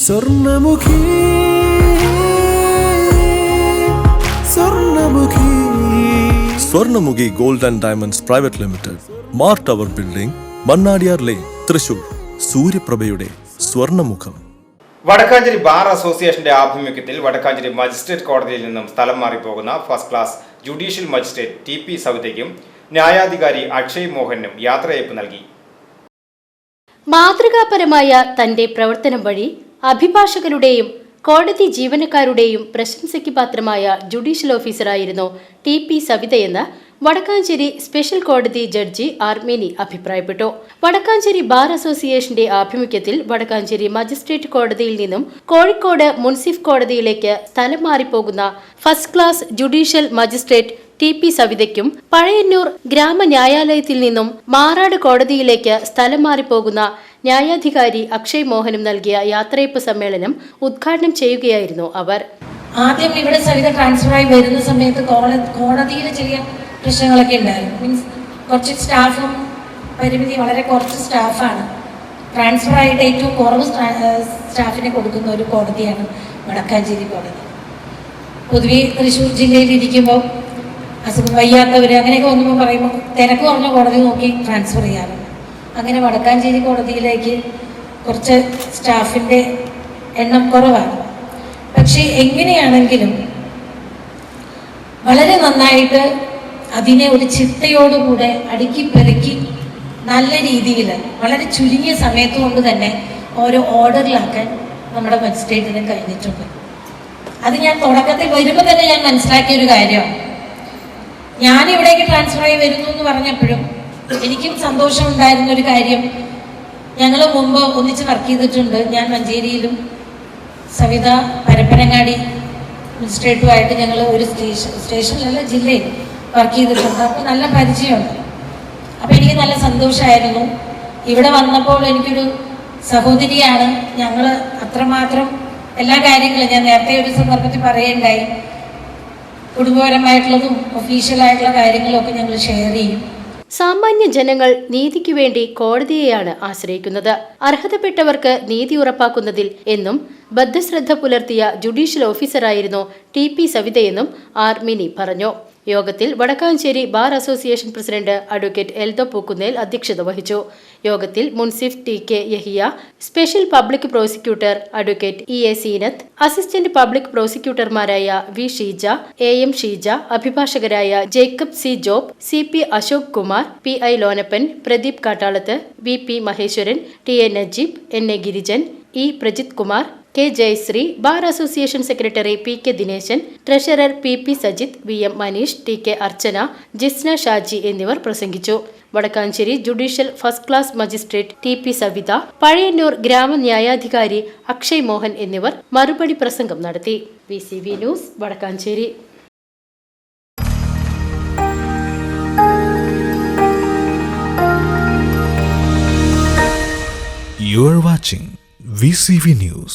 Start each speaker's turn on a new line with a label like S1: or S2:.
S1: സ്വർണ്ണമുഖി Swarnamukhi Swarnamukhi gold and diamonds private limited, Mar tower building, Mannadiyar lane, Thrissur. സൂര്യപ്രഭയുടെ സ്വർണ്ണമുഖം.
S2: Vadakkanchery bar അസോസിയേഷന്റെ ആഭിമുഖ്യത്തിൽ വടക്കാഞ്ചേരി മജിസ്ട്രേറ്റ് കോടതിയിൽ നിന്നും സ്ഥലം മാറിപ്പോകുന്ന first class judicial magistrate TP സവിതയ്ക്കും ന്യായാധികാരി അക്ഷയ് മോഹനും യാത്രയയപ്പ് നൽകി.
S3: മാതൃകാപരമായ തന്റെ പ്രവർത്തനം വഴി അഭിഭാഷകരുടെയും കോടതി ജീവനക്കാരുടെയും പ്രശംസയ്ക്ക് പാത്രമായ ജുഡീഷ്യൽ ഓഫീസറായിരുന്നു TP സവിതയെന്ന് വടക്കാഞ്ചേരി സ്പെഷ്യൽ കോടതി ജഡ്ജി ആർമേനി അഭിപ്രായപ്പെട്ടു. വടക്കാഞ്ചേരി ബാർ അസോസിയേഷന്റെ ആഭിമുഖ്യത്തിൽ വടക്കാഞ്ചേരി മജിസ്ട്രേറ്റ് കോടതിയിൽ നിന്നും കോഴിക്കോട് മുൻസിഫ് കോടതിയിലേക്ക് സ്ഥലം മാറിപ്പോകുന്ന first class judicial magistrate TP സവിതയ്ക്കും പഴയന്നൂർ ഗ്രാമന്യായാലയത്തിൽ നിന്നും മാറാട് കോടതിയിലേക്ക് സ്ഥലം മാറിപ്പോകുന്ന ന്യായാധികാരി അക്ഷയ് മോഹനും നൽകിയ യാത്രയയപ്പ് സമ്മേളനം ഉദ്ഘാടനം ചെയ്യുകയായിരുന്നു അവർ.
S4: ആദ്യം ഇവിടെ സവിത ട്രാൻസ്ഫറായി വരുന്ന സമയത്ത് കോടതിയിൽ ചെറിയ പ്രശ്നങ്ങളൊക്കെ ഉണ്ടായിരുന്നു. മീൻസ് കുറച്ച് സ്റ്റാഫും പരിമിതി വളരെ കുറച്ച് സ്റ്റാഫാണ്. ട്രാൻസ്ഫറായിട്ട് ഏറ്റവും കുറവ് സ്റ്റാഫിനെ കൊടുക്കുന്ന ഒരു കോടതിയാണ് വടക്കാഞ്ചേരി കോടതി. പൊതുവെ തൃശ്ശൂർ ജില്ലയിൽ ഇരിക്കുമ്പോൾ അസുഖം വയ്യാത്തവർ അങ്ങനെയൊക്കെ വന്നപ്പോൾ പറയുമ്പോൾ തിരക്ക് കുറഞ്ഞ കോടതി നോക്കി ട്രാൻസ്ഫർ ചെയ്യാറ്. അങ്ങനെ വടക്കാഞ്ചേരി കോടതിയിലേക്ക് കുറച്ച് സ്റ്റാഫിൻ്റെ എണ്ണം കുറവാണ്. പക്ഷേ എങ്ങനെയാണെങ്കിലും വളരെ നന്നായിട്ട് അതിനെ ഒരു ചിട്ടയോടുകൂടെ അടുക്കി പെറുക്കി നല്ല രീതിയിൽ വളരെ ചുരുങ്ങിയ സമയത്ത് കൊണ്ട് തന്നെ ഓരോ ഓർഡറിലാക്കാൻ നമ്മുടെ മജിസ്ട്രേറ്റിന് കഴിഞ്ഞിട്ടുണ്ട്. അത് ഞാൻ തുടക്കത്തിൽ വരുമ്പോൾ തന്നെ ഞാൻ മനസ്സിലാക്കിയ ഒരു കാര്യമാണ്. ഞാനിവിടേക്ക് ട്രാൻസ്ഫറായി വരുന്നു എന്ന് പറഞ്ഞപ്പോഴും എനിക്കും സന്തോഷമുണ്ടായിരുന്ന ഒരു കാര്യം, ഞങ്ങൾ മുമ്പ് ഒന്നിച്ച് വർക്ക് ചെയ്തിട്ടുണ്ട്. ഞാൻ മഞ്ചേരിയിലും സവിത പരപ്പനങ്ങാടി മജിസ്ട്രേറ്റുമായിട്ട് ഞങ്ങൾ ഒരു സ്റ്റേഷനിലല്ല ജില്ലയിൽ വർക്ക് ചെയ്തിട്ടുണ്ട്. അപ്പോൾ നല്ല പരിചയമുണ്ട്. അപ്പോൾ എനിക്ക് നല്ല സന്തോഷമായിരുന്നു. ഇവിടെ വന്നപ്പോൾ എനിക്കൊരു സഹോദരിയാണ്. ഞങ്ങൾ അത്രമാത്രം എല്ലാ കാര്യങ്ങളും ഞാൻ നേരത്തെ ഒരു സന്ദർഭത്തിൽ പറയുകയുണ്ടായി. കുടുംബപരമായിട്ടുള്ളതും ഒഫീഷ്യലായിട്ടുള്ള കാര്യങ്ങളും ഒക്കെ ഞങ്ങൾ ഷെയർ ചെയ്യും.
S3: സാമാന്യ ജനങ്ങൾ നീതിക്കു വേണ്ടി കോടതിയെയാണ് ആശ്രയിക്കുന്നത്. അർഹതപ്പെട്ടവർക്ക് നീതി ഉറപ്പാക്കുന്നതിൽ എന്നും ബദ്ധശ്രദ്ധ പുലർത്തിയ ജുഡീഷ്യൽ ഓഫീസറായിരുന്നു TP സവിതയെന്നും ആർമിനി പറഞ്ഞു. യോഗത്തിൽ Vadakkanchery bar association president advocate Eldho Pookkunnel അധ്യക്ഷത വഹിച്ചു. യോഗത്തിൽ മുൻസിഫ് TK Yahiya, special public prosecutor advocate EA Seenath, assistant public പ്രോസിക്യൂട്ടർമാരായ V ഷീജ, AM ഷീജ, അഭിഭാഷകരായ Jacob C Job, CP Ashok Kumar, PI Lonappan, Pradeep Kattalath, VP Maheswaran, TA Najeeb, NA Girijan, E Prajith Kumar, K Jayasree, bar association secretary PK Dineshan, treasurer PP Sajith, VM Maneesh, TK Archana, Jisna Shaji എന്നിവർ പ്രസംഗിച്ചു. Vadakkanchery judicial first class magistrate TP Savitha, Pazhayannur ഗ്രാമന്യായാധികാരി അക്ഷയ് മോഹൻ എന്നിവർ മറുപടി പ്രസംഗം നടത്തി. VCV news Vadakkanchery.
S5: You are watching VCV News.